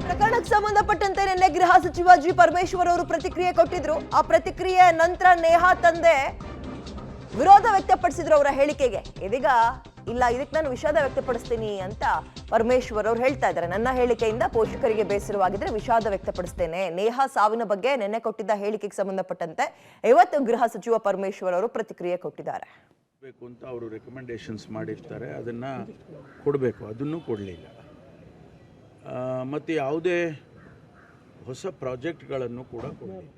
ಪ್ರಕರಣಕ್ಕೆ ಸಂಬಂಧಪಟ್ಟಂತೆ ನಿನ್ನೆ ಗೃಹ ಸಚಿವ ಜಿ ಪರಮೇಶ್ವರ್ ಅವರು ಪ್ರತಿಕ್ರಿಯೆ ಕೊಟ್ಟಿದ್ರು. ಆ ಪ್ರತಿಕ್ರಿಯೆ ನಂತರ ನೇಹಾ ತಂದೆ ವಿರೋಧ ವ್ಯಕ್ತಪಡಿಸಿದ್ರು ಅವರ ಹೇಳಿಕೆಗೆ. ಇದೀಗ ಇಲ್ಲ, ಇದಕ್ಕೆ ನಾನು ವಿಷಾದ ವ್ಯಕ್ತಪಡಿಸ್ತೀನಿ ಅಂತ ಪರಮೇಶ್ವರ್ ಅವರು ಹೇಳ್ತಾ ಇದ್ದಾರೆ. ನನ್ನ ಹೇಳಿಕೆಯಿಂದ ಪೋಷಕರಿಗೆ ಬೇಸರವಾಗಿದ್ರೆ ವಿಷಾದ ವ್ಯಕ್ತಪಡಿಸ್ತೇನೆ. ನೇಹಾ ಸಾವಿನ ಬಗ್ಗೆ ನಿನ್ನೆ ಕೊಟ್ಟಿದ್ದ ಹೇಳಿಕೆಗೆ ಸಂಬಂಧಪಟ್ಟಂತೆ ಇವತ್ತು ಗೃಹ ಸಚಿವ ಪರಮೇಶ್ವರ್ ಅವರು ಪ್ರತಿಕ್ರಿಯೆ ಕೊಟ್ಟಿದ್ದಾರೆ. ಅಂತ ಅವರು ರೆಕಮೆಂಡೇಶನ್ಸ್ ಮಾಡಿರ್ತಾರೆ, ಅದನ್ನು ಕೊಡಬೇಕು, ಅದನ್ನು ಕೊಡಲಿಲ್ಲ. ಮತ್ತು ಯಾವುದೇ ಹೊಸ ಪ್ರಾಜೆಕ್ಟ್ಗಳನ್ನು ಕೂಡ ಕೊಡಲಿಲ್ಲ.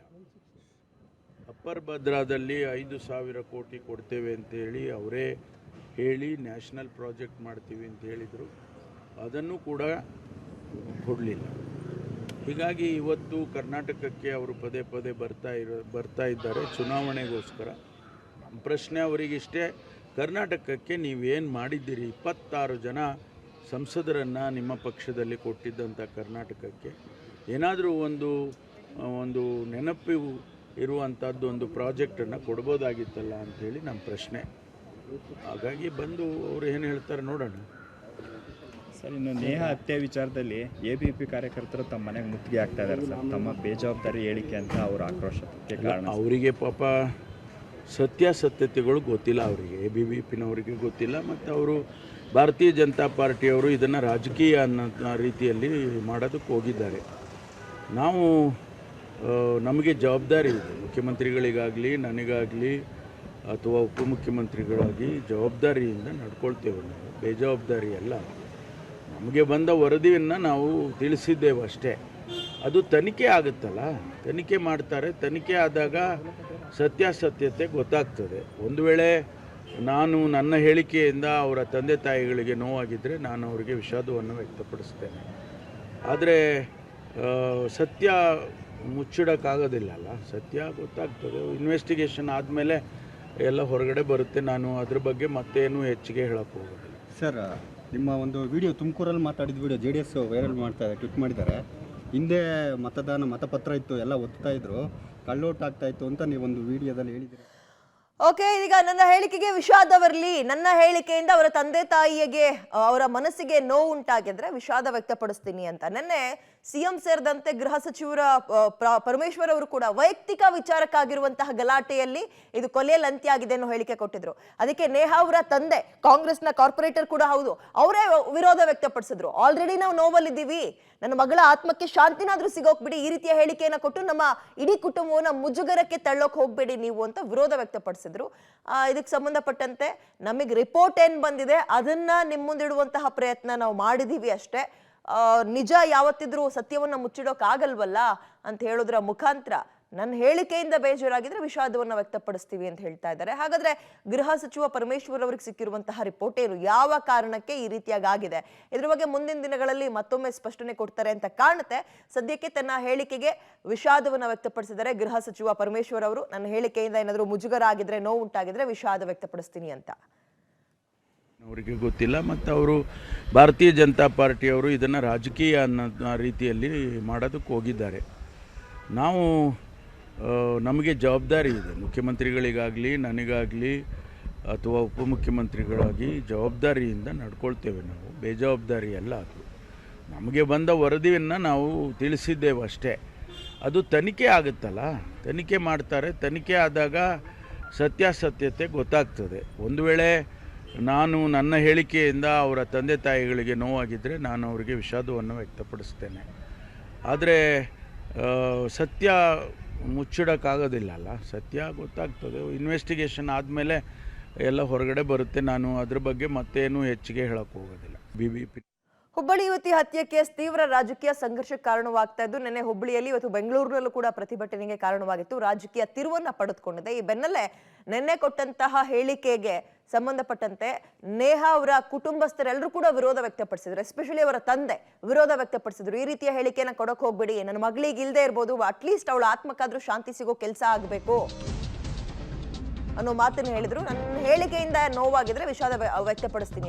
ಅಪ್ಪರ್ ಭದ್ರಾದಲ್ಲಿ 5,000 ಕೋಟಿ ಕೊಡ್ತೇವೆ ಅಂತೇಳಿ ಅವರೇ ಹೇಳಿ ನ್ಯಾಷನಲ್ ಪ್ರಾಜೆಕ್ಟ್ ಮಾಡ್ತೀವಿ ಅಂತ ಹೇಳಿದರು, ಅದನ್ನು ಕೂಡ ಕೊಡಲಿಲ್ಲ. ಹೀಗಾಗಿ ಇವತ್ತು ಕರ್ನಾಟಕಕ್ಕೆ ಅವರು ಪದೇ ಪದೇ ಬರ್ತಾ ಇದ್ದಾರೆ ಚುನಾವಣೆಗೋಸ್ಕರ. ಪ್ರಶ್ನೆ ಅವರಿಗಿಷ್ಟೇ, ಕರ್ನಾಟಕಕ್ಕೆ ನೀವೇನು ಮಾಡಿದ್ದೀರಿ? 26 ಜನ ಸಂಸದರನ್ನು ನಿಮ್ಮ ಪಕ್ಷದಲ್ಲಿ ಕೊಟ್ಟಿದ್ದಂಥ ಕರ್ನಾಟಕಕ್ಕೆ ಏನಾದರೂ ಒಂದು ನೆನಪು ಇರುವಂಥದ್ದು ಒಂದು ಪ್ರಾಜೆಕ್ಟನ್ನು ಕೊಡ್ಬೋದಾಗಿತ್ತಲ್ಲ ಅಂಥೇಳಿ ನಮ್ಮ ಪ್ರಶ್ನೆ. ಹಾಗಾಗಿ ಬಂದು ಅವರು ಏನು ಹೇಳ್ತಾರೆ ನೋಡೋಣ. ಸರ್, ಇನ್ನು ನೇಹಾ ಹತ್ಯೆ ವಿಚಾರದಲ್ಲಿ ABP ಕಾರ್ಯಕರ್ತರು ತಮ್ಮ ಮನೆಗೆ ಮುತ್ತಿಗೆ ಆಗ್ತಾ ಇದ್ದಾರೆ ಸರ್, ತಮ್ಮ ಬೇಜವಾಬ್ದಾರಿ ಹೇಳಿಕೆ ಅಂತ ಅವರ ಆಕ್ರೋಶಕ್ಕೆ ಕಾರಣ. ಅವರಿಗೆ ಪಾಪ ಸತ್ಯಾಸತ್ಯತೆಗಳು ಗೊತ್ತಿಲ್ಲ, ಅವರಿಗೆ ABVPನವರಿಗೆ ಗೊತ್ತಿಲ್ಲ. ಮತ್ತು ಅವರು ಭಾರತೀಯ ಜನತಾ ಪಾರ್ಟಿಯವರು ಇದನ್ನು ರಾಜಕೀಯ ಅನ್ನೋ ರೀತಿಯಲ್ಲಿ ಮಾಡೋದಕ್ಕೆ ಹೋಗಿದ್ದಾರೆ. ನಾವು ನಮಗೆ ಜವಾಬ್ದಾರಿ ಇದೆ, ಮುಖ್ಯಮಂತ್ರಿಗಳಿಗಾಗಲಿ ನನಗಾಗಲಿ ಅಥವಾ ಉಪಮುಖ್ಯಮಂತ್ರಿಗಳಾಗಿ ಜವಾಬ್ದಾರಿಯಿಂದ ನಡ್ಕೊಳ್ತೇವೆ. ನಾವು ಬೇಜವಾಬ್ದಾರಿ ಅಲ್ಲ. ನಮಗೆ ಬಂದ ವರದಿಯನ್ನು ನಾವು ತಿಳಿಸಿದ್ದೇವೆ ಅಷ್ಟೇ. ಅದು ತನಿಖೆ ಆಗುತ್ತಲ್ಲ, ತನಿಖೆ ಮಾಡ್ತಾರೆ. ತನಿಖೆ ಆದಾಗ ಸತ್ಯಾಸತ್ಯತೆ ಗೊತ್ತಾಗ್ತದೆ. ಒಂದು ವೇಳೆ ನನ್ನ ಹೇಳಿಕೆಯಿಂದ ಅವರ ತಂದೆ ತಾಯಿಗಳಿಗೆ ನೋವಾಗಿದ್ದರೆ ನಾನು ಅವರಿಗೆ ವಿಷಾದವನ್ನು ವ್ಯಕ್ತಪಡಿಸ್ತೇನೆ. ಆದರೆ ಸತ್ಯ ಮುಚ್ಚಿಡೋಕ್ಕಾಗೋದಿಲ್ಲ ಅಲ್ಲ, ಸತ್ಯ ಗೊತ್ತಾಗ್ತದೆ. ಇನ್ವೆಸ್ಟಿಗೇಷನ್ ಆದಮೇಲೆ ಎಲ್ಲ ಹೊರಗಡೆ ಬರುತ್ತೆ. ನಾನು ಅದ್ರ ಬಗ್ಗೆ ಮತ್ತೇನು ಹೆಚ್ಚಿಗೆ ಹೇಳಕ್ಕೆ ಹೋಗೋದಿಲ್ಲ. ಸರ್, ನಿಮ್ಮ ಒಂದು ವಿಡಿಯೋ ತುಮಕೂರಲ್ಲಿ ಮಾತಾಡಿದ ವಿಡಿಯೋ JDS ವೈರಲ್ ಟ್ವೀಟ್ ಮಾಡಿದ್ದಾರೆ. ಹಿಂದೆ ಮತಪತ್ರ ಇತ್ತು, ಎಲ್ಲ ಒತ್ತಾ ಇದ್ರು, ಕಳ್ಳೋಟ್ ಆಗ್ತಾ ಇತ್ತು ಅಂತ ನೀವೊಂದು ವಿಡಿಯೋದಲ್ಲಿ ಹೇಳಿದ್ದೀರಿ. ಓಕೆ, ಈಗ ನನ್ನ ಹೇಳಿಕೆಗೆ ವಿಷಾದ ಬರಲಿ, ನನ್ನ ಹೇಳಿಕೆಯಿಂದ ಅವರ ತಂದೆ ತಾಯಿಗೆ ಅವರ ಮನಸ್ಸಿಗೆ ನೋವು ಉಂಟಾಗಿದ್ರೆ ವಿಷಾದ ವ್ಯಕ್ತಪಡಿಸ್ತೀನಿ ಅಂತ ನಿನ್ನೆ CM ಸೇರಿದಂತೆ ಗೃಹ ಸಚಿವರ ಪರಮೇಶ್ವರ್ ಅವರು ಕೂಡ ವೈಯಕ್ತಿಕ ವಿಚಾರಕ್ಕಾಗಿರುವಂತಹ ಗಲಾಟೆಯಲ್ಲಿ ಇದು ಕೊಲೆಯಲ್ಲಿ ಅಂತ್ಯ ಆಗಿದೆ ಅನ್ನೋ ಹೇಳಿಕೆ ಕೊಟ್ಟಿದ್ರು. ಅದಕ್ಕೆ ನೇಹಾ ಅವರ ತಂದೆ ಕಾಂಗ್ರೆಸ್ನ ಕಾರ್ಪೊರೇಟರ್ ಕೂಡ ಹೌದು, ಅವರೇ ವಿರೋಧ ವ್ಯಕ್ತಪಡಿಸಿದ್ರು. ಆಲ್ರೆಡಿ ನಾವು ನೋವಲ್ಲಿದ್ದೀವಿ, ನನ್ನ ಮಗಳ ಆತ್ಮಕ್ಕೆ ಶಾಂತಿನಾದ್ರೂ ಸಿಗೋಕ್ ಬಿಡಿ, ಈ ರೀತಿಯ ಹೇಳಿಕೆಯನ್ನ ಕೊಟ್ಟು ನಮ್ಮ ಇಡೀ ಕುಟುಂಬವನ್ನ ಮುಜುಗರಕ್ಕೆ ತಳ್ಳೋಕ್ ಹೋಗ್ಬೇಡಿ ನೀವು ಅಂತ ವಿರೋಧ ವ್ಯಕ್ತಪಡಿಸಿದ್ರು. ಇದಕ್ಕೆ ಸಂಬಂಧಪಟ್ಟಂತೆ ನಮಗೆ ರಿಪೋರ್ಟ್ ಏನ್ ಬಂದಿದೆ ಅದನ್ನ ನಿಮ್ಮ ಮುಂದಿಡುವಂತಹ ಪ್ರಯತ್ನ ನಾವು ಮಾಡಿದೀವಿ ಅಷ್ಟೇ. ನಿಜ ಯಾವತ್ತಿದ್ರೂ ಸತ್ಯವನ್ನ ಮುಚ್ಚಿಡೋಕ್ ಆಗಲ್ವಲ್ಲ ಅಂತ ಹೇಳೋದ್ರ ಮುಖಾಂತರ ನನ್ನ ಹೇಳಿಕೆಯಿಂದ ಬೇಜಾರಾಗಿದ್ರೆ ವಿಷಾದವನ್ನ ವ್ಯಕ್ತಪಡಿಸ್ತೀವಿ ಅಂತ ಹೇಳ್ತಾ ಇದ್ದಾರೆ. ಹಾಗಾದ್ರೆ ಗೃಹ ಸಚಿವ ಪರಮೇಶ್ವರ್ ಅವರಿಗೆ ಸಿಕ್ಕಿರುವಂತಹ ರಿಪೋರ್ಟ್ ಏನು, ಯಾವ ಕಾರಣಕ್ಕೆ ಈ ರೀತಿಯಾಗಿ ಆಗಿದೆ, ಇದ್ರ ಬಗ್ಗೆ ಮುಂದಿನ ದಿನಗಳಲ್ಲಿ ಮತ್ತೊಮ್ಮೆ ಸ್ಪಷ್ಟನೆ ಕೊಡ್ತಾರೆ ಅಂತ ಕಾಣುತ್ತೆ. ಸದ್ಯಕ್ಕೆ ತನ್ನ ಹೇಳಿಕೆಗೆ ವಿಷಾದವನ್ನ ವ್ಯಕ್ತಪಡಿಸಿದ್ದಾರೆ ಗೃಹ ಸಚಿವ ಪರಮೇಶ್ವರ್ ಅವರು. ನನ್ನ ಹೇಳಿಕೆಯಿಂದ ಏನಾದರೂ ಮುಜುಗರ ಆಗಿದ್ರೆ, ನೋವು ಉಂಟಾಗಿದ್ರೆ ವಿಷಾದ ವ್ಯಕ್ತಪಡಿಸ್ತೀನಿ ಅಂತ. ಅವರಿಗೆ ಗೊತ್ತಿಲ್ಲ. ಮತ್ತು ಅವರು ಭಾರತೀಯ ಜನತಾ ಪಾರ್ಟಿಯವರು ಇದನ್ನು ರಾಜಕೀಯ ಅನ್ನೋ ರೀತಿಯಲ್ಲಿ ಮಾಡೋದಕ್ಕೆ ಹೋಗಿದ್ದಾರೆ. ನಾವು ನಮಗೆ ಜವಾಬ್ದಾರಿ ಇದೆ, ಮುಖ್ಯಮಂತ್ರಿಗಳಿಗಾಗಲಿ ನನಗಾಗಲಿ ಅಥವಾ ಉಪಮುಖ್ಯಮಂತ್ರಿಗಳಾಗಿ ಜವಾಬ್ದಾರಿಯಿಂದ ನಡ್ಕೊಳ್ತೇವೆ. ನಾವು ಬೇಜವಾಬ್ದಾರಿ ಅಲ್ಲ. ಅದು ನಮಗೆ ಬಂದ ವರದಿಯನ್ನು ನಾವು ತಿಳಿಸಿದ್ದೇವೆ ಅಷ್ಟೇ. ಅದು ತನಿಖೆ ಆಗುತ್ತಲ್ಲ, ತನಿಖೆ ಮಾಡ್ತಾರೆ. ತನಿಖೆ ಆದಾಗ ಸತ್ಯಾಸತ್ಯತೆ ಗೊತ್ತಾಗ್ತದೆ. ಒಂದು ವೇಳೆ ನನ್ನ ಹೇಳಿಕೆಯಿಂದ ಅವರ ತಂದೆ ತಾಯಿಗಳಿಗೆ ನೋವಾಗಿದ್ದರೆ ನಾನು ಅವರಿಗೆ ವಿಷಾದವನ್ನು ವ್ಯಕ್ತಪಡಿಸ್ತೇನೆ. ಆದರೆ ಸತ್ಯ ಮುಚ್ಚಿಡೋಕ್ಕಾಗೋದಿಲ್ಲ ಅಲ್ಲ, ಸತ್ಯ ಗೊತ್ತಾಗ್ತದೆ. ಇನ್ವೆಸ್ಟಿಗೇಷನ್ ಆದಮೇಲೆ ಎಲ್ಲ ಹೊರಗಡೆ ಬರುತ್ತೆ. ನಾನು ಅದ್ರ ಬಗ್ಗೆ ಮತ್ತೇನು ಹೆಚ್ಚಿಗೆ ಹೇಳಕ್ಕೆ ಹೋಗೋದಿಲ್ಲ. BBP ಹುಬ್ಬಳ್ಳಿ ಯುವತಿ ಹತ್ಯೆ ಕೇಸ್ ತೀವ್ರ ರಾಜಕೀಯ ಸಂಘರ್ಷಕ್ಕೆ ಕಾರಣವಾಗ್ತಾ ಇದ್ದು ನಿನ್ನೆ ಹುಬ್ಬಳ್ಳಿಯಲ್ಲಿ ಇವತ್ತು ಬೆಂಗಳೂರಿನಲ್ಲೂ ಕೂಡ ಪ್ರತಿಭಟನೆಗೆ ಕಾರಣವಾಗಿತ್ತು. ರಾಜಕೀಯ ತಿರುವನ್ನ ಪಡೆದುಕೊಂಡಿದೆ. ಈ ಬೆನ್ನಲ್ಲೇ ನಿನ್ನೆ ಕೊಟ್ಟಂತಹ ಹೇಳಿಕೆಗೆ ಸಂಬಂಧಪಟ್ಟಂತೆ ನೇಹಾ ಅವರ ಕುಟುಂಬಸ್ಥರೆಲ್ಲರೂ ಕೂಡ ವಿರೋಧ ವ್ಯಕ್ತಪಡಿಸಿದ್ರು. ಎಸ್ಪೆಷಲಿ ಅವರ ತಂದೆ ವಿರೋಧ ವ್ಯಕ್ತಪಡಿಸಿದ್ರು. ಈ ರೀತಿಯ ಹೇಳಿಕೆನ ಕೊಡಕ್ ಹೋಗ್ಬೇಡಿ, ನನ್ನ ಮಗಳಿಗೆ ಇಲ್ಲದೆ ಇರ್ಬೋದು, ಅಟ್ಲೀಸ್ಟ್ ಅವಳ ಆತ್ಮಕ್ಕಾದ್ರೂ ಶಾಂತಿ ಸಿಗೋ ಕೆಲಸ ಆಗಬೇಕು ಅನ್ನೋ ಮಾತನ್ನು ಹೇಳಿದ್ರು. ನನ್ನ ಹೇಳಿಕೆಯಿಂದ ನೋವಾಗಿದ್ರೆ ವಿಷಾದ ವ್ಯಕ್ತಪಡಿಸ್ತೀನಿ.